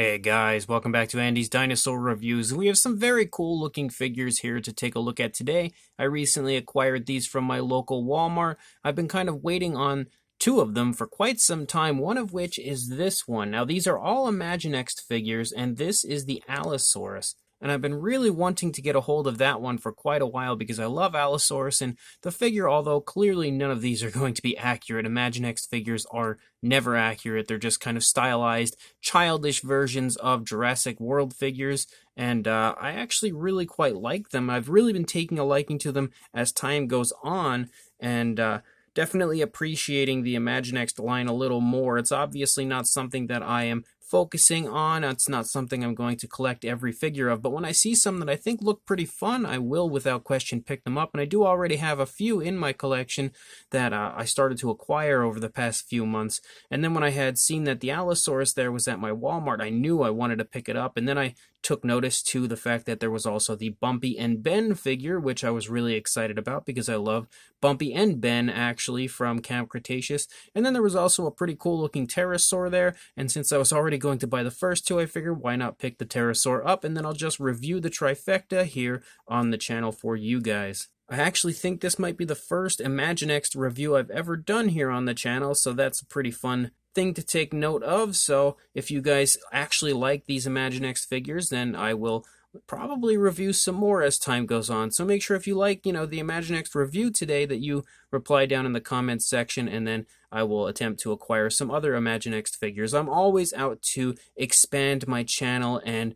Hey guys, welcome back to Andy's Dinosaur Reviews. We have some very cool looking figures here to take a look at today. I recently acquired these from my local Walmart. I've been kind of waiting on two of them for quite some time, one of which is this one. Now these are all Imaginext figures, and this is the Allosaurus. And I've been really wanting to get a hold of that one for quite a while because I love Allosaurus, and the figure, although clearly none of these are going to be accurate, Imaginext figures are never accurate. They're just kind of stylized, childish versions of Jurassic World figures, and I actually really quite like them. I've really been taking a liking to them as time goes on, and definitely appreciating the Imaginext line a little more. It's obviously not something that I am focusing on. It's not something I'm going to collect every figure of, but when I see some that I think look pretty fun, I will without question pick them up, and I do already have a few in my collection that I started to acquire over the past few months. And then when I had seen that the Allosaurus there was at my Walmart, I knew I wanted to pick it up, and then I took notice to the fact that there was also the Bumpy and Ben figure, which I was really excited about because I love Bumpy and Ben actually from Camp Cretaceous. And then there was also a pretty cool looking Pterosaur there, and since I was already going to buy the first two, I figured why not pick the Pterosaur up, and then I'll just review the trifecta here on the channel for you guys. I actually think this might be the first Imaginext review I've ever done here on the channel, so that's a pretty fun thing to take note of. So if you guys actually like these Imaginext figures, then I will probably review some more as time goes on. So make sure if you like, the Imaginext review today that you reply down in the comments section, and then I will attempt to acquire some other Imaginext figures. I'm always out to expand my channel and,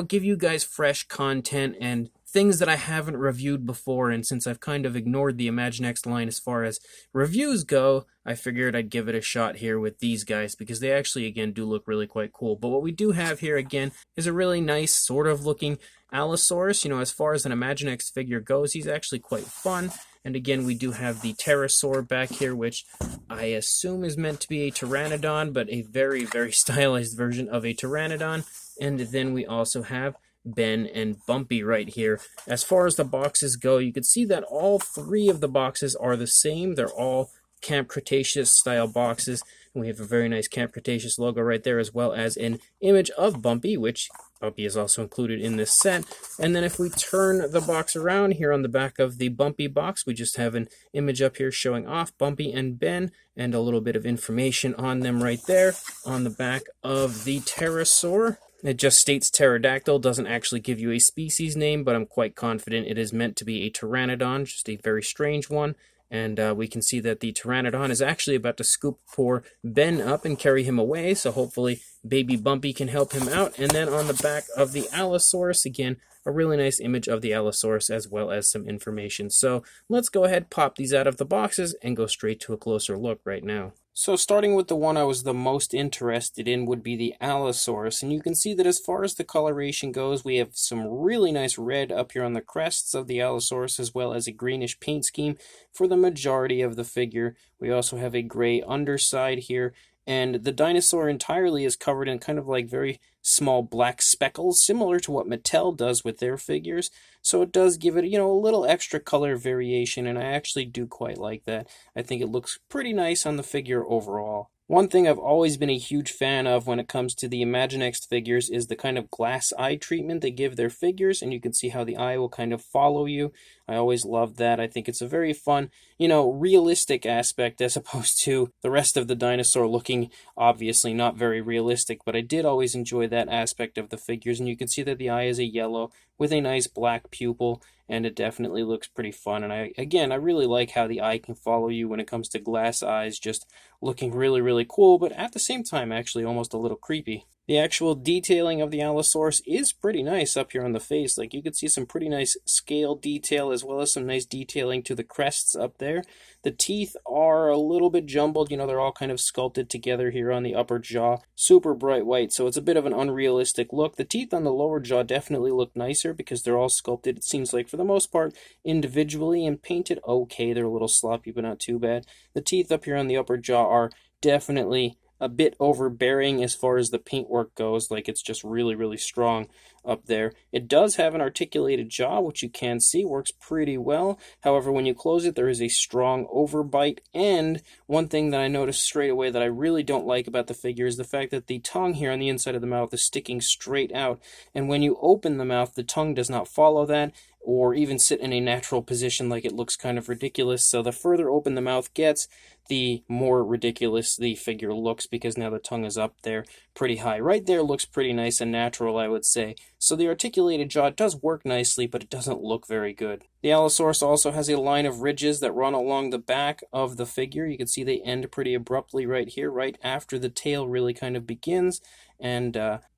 give you guys fresh content and things that I haven't reviewed before, and since I've kind of ignored the Imaginext line as far as reviews go, I figured I'd give it a shot here with these guys because they actually, again, do look really quite cool. But what we do have here, again, is a really nice sort of looking Allosaurus. As far as an Imaginext figure goes, he's actually quite fun. And again, we do have the Pterosaur back here, which I assume is meant to be a Pteranodon, but a very, very stylized version of a Pteranodon. And then we also have Ben and Bumpy right here. As far as the boxes go, you can see that all three of the boxes are the same. They're all Camp Cretaceous style boxes. And we have a very nice Camp Cretaceous logo right there, as well as an image of Bumpy, which Bumpy is also included in this set. And then if we turn the box around here on the back of the Bumpy box, we just have an image up here showing off Bumpy and Ben, and a little bit of information on them right there. On the back of the Pterosaur, it just states Pterodactyl, doesn't actually give you a species name, but I'm quite confident it is meant to be a Pteranodon, just a very strange one. And we can see that the Pteranodon is actually about to scoop poor Ben up and carry him away, so hopefully baby Bumpy can help him out. And then on the back of the Allosaurus, again, a really nice image of the Allosaurus as well as some information. So let's go ahead, pop these out of the boxes, and go straight to a closer look right now. So starting with the one I was the most interested in would be the Allosaurus, and you can see that as far as the coloration goes, we have some really nice red up here on the crests of the Allosaurus, as well as a greenish paint scheme for the majority of the figure. We also have a gray underside here, and the dinosaur entirely is covered in kind of like very small black speckles, similar to what Mattel does with their figures. So it does give it, a little extra color variation, and I actually do quite like that. I think it looks pretty nice on the figure overall. One thing I've always been a huge fan of when it comes to the Imaginext figures is the kind of glass eye treatment they give their figures, and you can see how the eye will kind of follow you. I always loved that. I think it's a very fun, realistic aspect as opposed to the rest of the dinosaur looking obviously not very realistic, but I did always enjoy that aspect of the figures, and you can see that the eye is a yellow with a nice black pupil, and it definitely looks pretty fun. And I really like how the eye can follow you when it comes to glass eyes, just looking really, really cool, but at the same time actually almost a little creepy. The actual detailing of the Allosaurus is pretty nice up here on the face. Like, you can see some pretty nice scale detail as well as some nice detailing to the crests up there. The teeth are a little bit jumbled. They're all kind of sculpted together here on the upper jaw. Super bright white, so it's a bit of an unrealistic look. The teeth on the lower jaw definitely look nicer because they're all sculpted, it seems like, for the most part, individually and painted okay. They're a little sloppy, but not too bad. The teeth up here on the upper jaw are definitely a bit overbearing as far as the paintwork goes, like it's just really, really strong up there. It does have an articulated jaw, which you can see works pretty well. However, when you close it, there is a strong overbite. And one thing that I noticed straight away that I really don't like about the figure is the fact that the tongue here on the inside of the mouth is sticking straight out. And when you open the mouth, the tongue does not follow that or even sit in a natural position, like it looks kind of ridiculous. So the further open the mouth gets, the more ridiculous the figure looks, because now the tongue is up there pretty high. Right there looks pretty nice and natural, I would say. So the articulated jaw does work nicely, but it doesn't look very good. The Allosaurus also has a line of ridges that run along the back of the figure. You can see they end pretty abruptly right here, right after the tail really kind of begins. And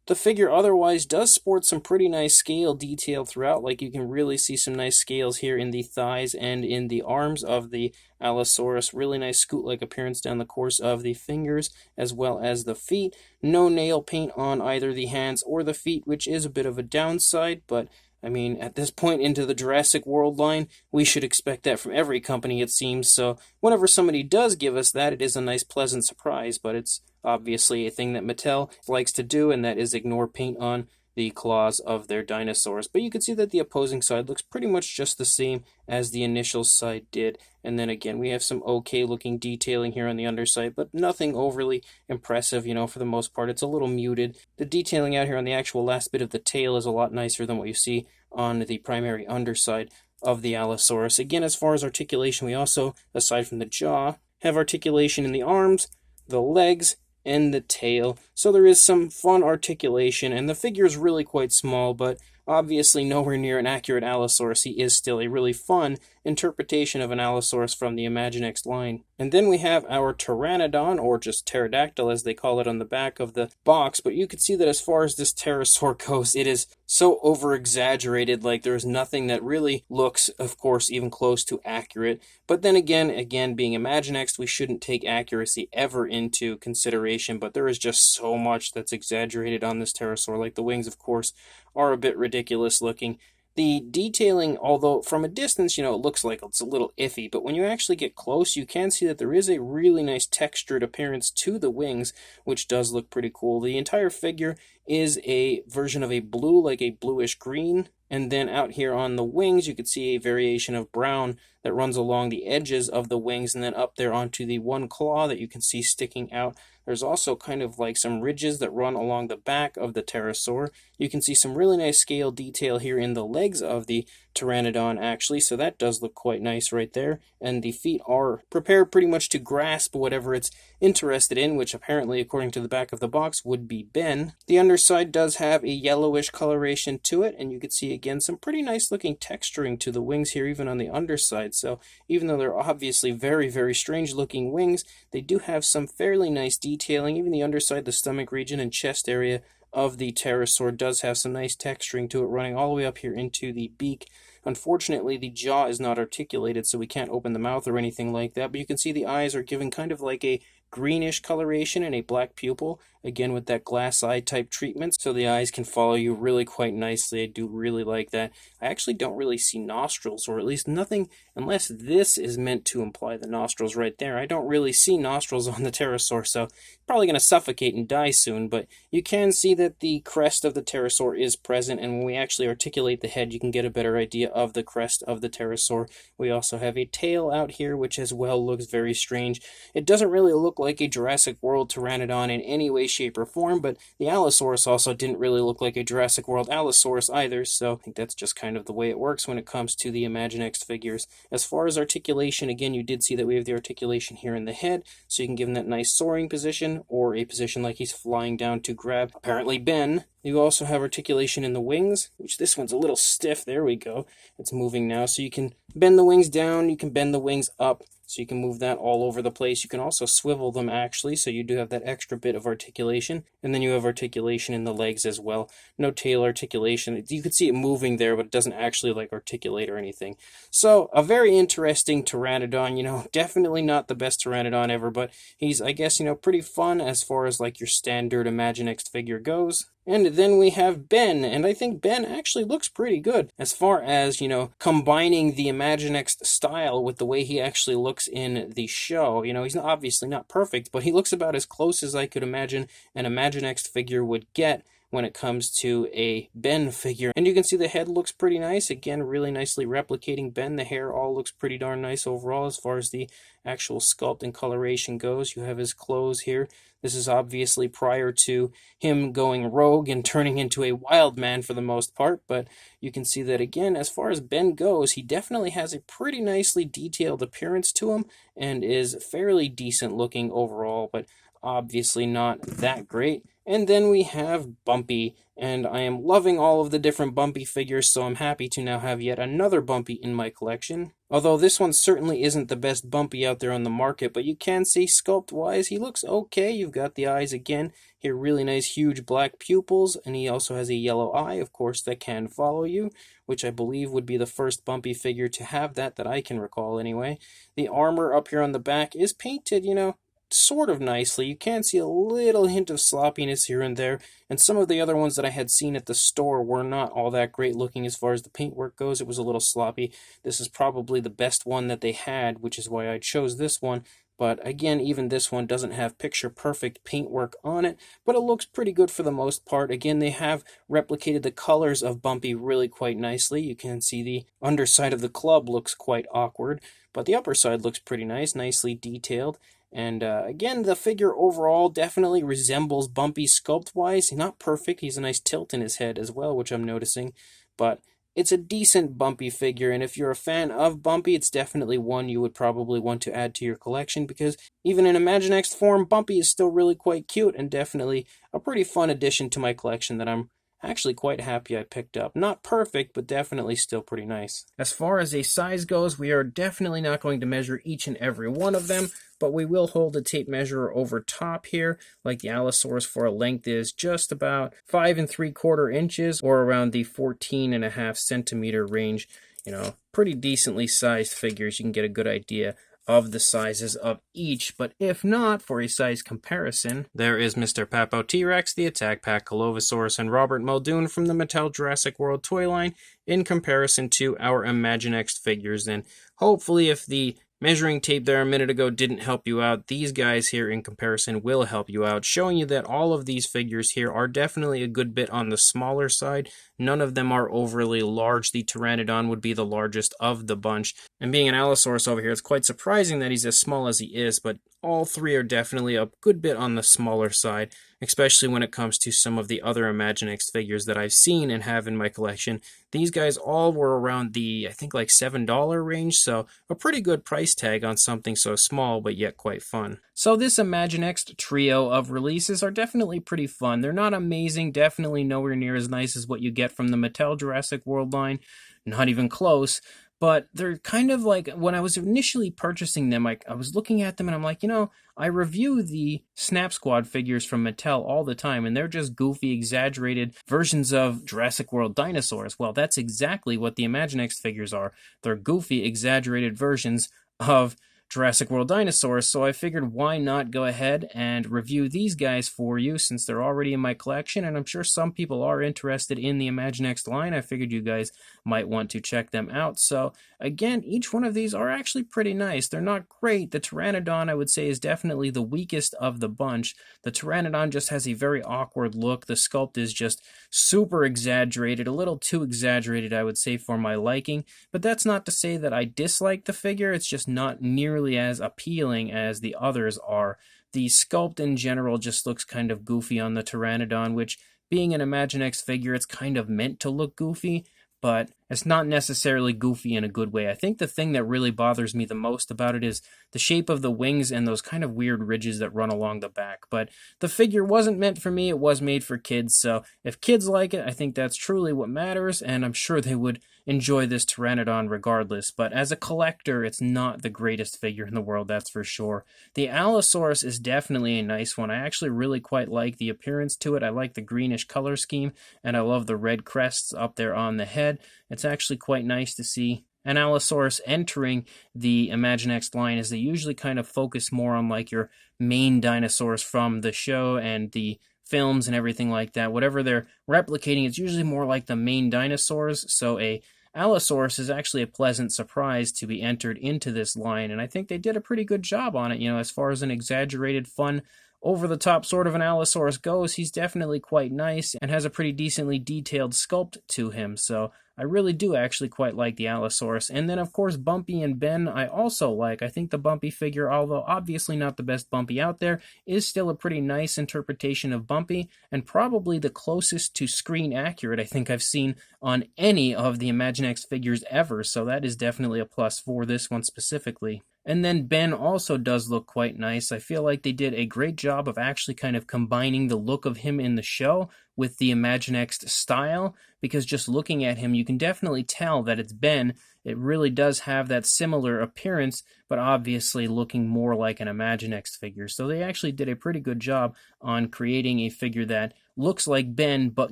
the figure otherwise does sport some pretty nice scale detail throughout. Like, you can really see some nice scales here in the thighs and in the arms of the Allosaurus. Really nice scoot-like appearance down the course of the fingers as well as the feet. No nail paint on either the hands or the feet, which is a bit of a downside, but I mean, at this point into the Jurassic World line, we should expect that from every company, it seems. So whenever somebody does give us that, it is a nice, pleasant surprise. But it's obviously a thing that Mattel likes to do, and that is ignore paint on the claws of their dinosaurs. But you can see that the opposing side looks pretty much just the same as the initial side did. And then again, we have some okay looking detailing here on the underside, but nothing overly impressive, for the most part. It's a little muted. The detailing out here on the actual last bit of the tail is a lot nicer than what you see on the primary underside of the Allosaurus. Again, as far as articulation, we also, aside from the jaw, have articulation in the arms, the legs, and the tail. So there is some fun articulation, and the figure is really quite small, but obviously nowhere near an accurate Allosaurus. He is still a really fun interpretation of an Allosaurus from the Imaginext line. And then we have our Pteranodon, or just Pterodactyl as they call it on the back of the box, but you can see that as far as this pterosaur goes, it is so over-exaggerated, like there's nothing that really looks, of course, even close to accurate. But then again, being Imaginext, we shouldn't take accuracy ever into consideration, but there is just so much that's exaggerated on this pterosaur. Like, the wings, of course, are a bit ridiculous looking. The detailing, although from a distance, it looks like it's a little iffy, but when you actually get close, you can see that there is a really nice textured appearance to the wings, which does look pretty cool. The entire figure is a version of a blue, like a bluish green, and then out here on the wings, you can see a variation of brown that runs along the edges of the wings, and then up there onto the one claw that you can see sticking out. There's also kind of like some ridges that run along the back of the pterosaur. You can see some really nice scale detail here in the legs of the Pteranodon, actually, so that does look quite nice right there. And the feet are prepared pretty much to grasp whatever it's interested in, which apparently, according to the back of the box, would be Ben. The underside does have a yellowish coloration to it, and you can see again some pretty nice looking texturing to the wings here, even on the underside. So even though they're obviously very, very strange looking wings, they do have some fairly nice detailing. Even the underside, the stomach region and chest area of the pterosaur does have some nice texturing to it, running all the way up here into the beak. Unfortunately, the jaw is not articulated, so we can't open the mouth or anything like that, but you can see the eyes are given kind of like a greenish coloration and a black pupil, again with that glass eye type treatment, so the eyes can follow you really quite nicely. I do really like that. I actually don't really see nostrils, or at least nothing, unless this is meant to imply the nostrils right there. I don't really see nostrils on the pterosaur, so probably going to suffocate and die soon, but you can see that the crest of the pterosaur is present, and when we actually articulate the head, you can get a better idea of the crest of the pterosaur. We also have a tail out here, which as well looks very strange. It doesn't really look like a Jurassic World Pteranodon in any way, shape, or form, but the Allosaurus also didn't really look like a Jurassic World Allosaurus either, so I think that's just kind of the way it works when it comes to the Imaginext figures. As far as articulation, again, you did see that we have the articulation here in the head, so you can give him that nice soaring position, or a position like he's flying down to grab, apparently, Ben. You also have articulation in the wings, which this one's a little stiff. There we go. It's moving now, so you can bend the wings down, you can bend the wings up, so you can move that all over the place. You can also swivel them, actually, so you do have that extra bit of articulation. And then you have articulation in the legs as well. No tail articulation. You can see it moving there, but it doesn't actually articulate or anything. So a very interesting Pteranodon. Definitely not the best Pteranodon ever, but he's, I guess, pretty fun as far as your standard Imaginext figure goes. And then we have Ben, and I think Ben actually looks pretty good as far as, combining the Imaginext style with the way he actually looks looks in the show. You know, he's obviously not perfect, but he looks about as close as I could imagine an Imaginext figure would get when it comes to a Ben figure. And you can see the head looks pretty nice. Again, really nicely replicating Ben. The hair all looks pretty darn nice overall as far as the actual sculpt and coloration goes. You have his clothes here. This is obviously prior to him going rogue and turning into a wild man for the most part, but you can see that again, as far as Ben goes, he definitely has a pretty nicely detailed appearance to him and is fairly decent looking overall, but obviously not that great. And then we have Bumpy, and I am loving all of the different Bumpy figures, so I'm happy to now have yet another Bumpy in my collection. Although this one certainly isn't the best Bumpy out there on the market, but you can see sculpt-wise, he looks okay. You've got the eyes again, here really nice huge black pupils, and he also has a yellow eye, of course, that can follow you, which I believe would be the first Bumpy figure to have that I can recall anyway. The armor up here on the back is painted, you know, sort of nicely. You can see a little hint of sloppiness here and there, and some of the other ones that I had seen at the store were not all that great looking as far as the paintwork goes. It was a little sloppy. This is probably the best one that they had, which is why I chose this one. But again, even this one doesn't have picture-perfect paintwork on it, but it looks pretty good for the most part. Again, they have replicated the colors of Bumpy really quite nicely. You can see the underside of the club looks quite awkward, but the upper side looks pretty nice, nicely detailed. And again, the figure overall definitely resembles Bumpy sculpt-wise. Not perfect. He's a nice tilt in his head as well, which I'm noticing. But it's a decent Bumpy figure, and if you're a fan of Bumpy, it's definitely one you would probably want to add to your collection, because even in Imaginext form, Bumpy is still really quite cute and definitely a pretty fun addition to my collection that I'm actually quite happy I picked up. Not perfect, but definitely still pretty nice. As far as a size goes, we are definitely not going to measure each and every one of them, but we will hold a tape measure over top here, like the Allosaurus for a length is just about 5 3/4 inches, or around the 14.5 centimeter range. You know, pretty decently sized figures. You can get a good idea of the sizes of each, but if not, for a size comparison, there is Mr. Papo T-Rex, the Attack Pack Allosaurus, and Robert Muldoon from the Mattel Jurassic World toy line in comparison to our Imaginext figures. And hopefully, if the measuring tape there a minute ago didn't help you out, these guys here in comparison will help you out, showing you that all of these figures here are definitely a good bit on the smaller side. None of them are overly large. The Pteranodon would be the largest of the bunch. And being an Allosaurus over here, it's quite surprising that he's as small as he is, but all three are definitely a good bit on the smaller side, especially when it comes to some of the other Imaginext figures that I've seen and have in my collection. These guys all were around the, I think, like $7 range, so a pretty good price tag on something so small but yet quite fun. So this Imaginext trio of releases are definitely pretty fun. They're not amazing, definitely nowhere near as nice as what you get from the Mattel Jurassic World line, not even close. But they're kind of like, when I was initially purchasing them, I was looking at them and I'm like, you know, I review the Snap Squad figures from Mattel all the time, and they're just goofy, exaggerated versions of Jurassic World dinosaurs. Well, that's exactly what the Imaginext figures are. They're goofy, exaggerated versions of Jurassic World dinosaurs, so I figured why not go ahead and review these guys for you since they're already in my collection, and I'm sure some people are interested in the Imaginext line. I figured you guys might want to check them out. So again, each one of these are actually pretty nice. They're not great. The Pteranodon, I would say, is definitely the weakest of the bunch. The Pteranodon just has a very awkward look. The sculpt is just super exaggerated, a little too exaggerated, I would say, for my liking, but that's not to say that I dislike the figure. It's just not nearly as appealing as the others are. The sculpt in general just looks kind of goofy on the Pteranodon, which, being an Imaginext figure, it's kind of meant to look goofy, but it's not necessarily goofy in a good way. I think the thing that really bothers me the most about it is the shape of the wings and those kind of weird ridges that run along the back. But the figure wasn't meant for me. It was made for kids. So if kids like it, I think that's truly what matters, and I'm sure they would enjoy this Pteranodon regardless. But as a collector, it's not the greatest figure in the world, that's for sure. The Allosaurus is definitely a nice one. I actually really quite like the appearance to it. I like the greenish color scheme, and I love the red crests up there on the head. It's actually quite nice to see an Allosaurus entering the Imaginext line, as they usually kind of focus more on like your main dinosaurs from the show and the films and everything like that. Whatever they're replicating, it's usually more like the main dinosaurs. So a Allosaurus is actually a pleasant surprise to be entered into this line, and I think they did a pretty good job on it, as far as an exaggerated, fun, over-the-top sort of an Allosaurus goes. He's definitely quite nice and has a pretty decently detailed sculpt to him, so I really do actually quite like the Allosaurus. And then, of course, Bumpy and Ben I also like. I think the Bumpy figure, although obviously not the best Bumpy out there, is still a pretty nice interpretation of Bumpy, and probably the closest to screen accurate I think I've seen on any of the Imaginext figures ever, so that is definitely a plus for this one specifically. And then Ben also does look quite nice. I feel like they did a great job of actually kind of combining the look of him in the show with the Imaginext style, because just looking at him, you can definitely tell that it's Ben. It really does have that similar appearance, but obviously looking more like an Imaginext figure. So they actually did a pretty good job on creating a figure that looks like Ben, but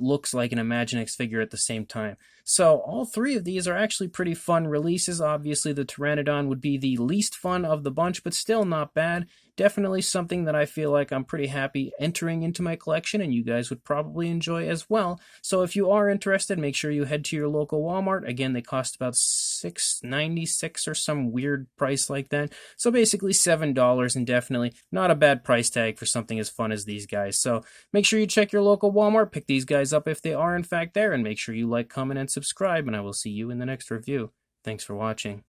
looks like an Imaginext figure at the same time. So all three of these are actually pretty fun releases. Obviously, the Pteranodon would be the least fun of the bunch, but still not bad. Definitely something that I feel like I'm pretty happy entering into my collection, and you guys would probably enjoy as well. So if you are interested, make sure you head to your local Walmart. Again, they cost about $6.96 or some weird price like that. So basically $7, and definitely not a bad price tag for something as fun as these guys. So make sure you check your local Walmart, pick these guys up if they are in fact there, and make sure you like, comment, and subscribe, and I will see you in the next review. Thanks for watching.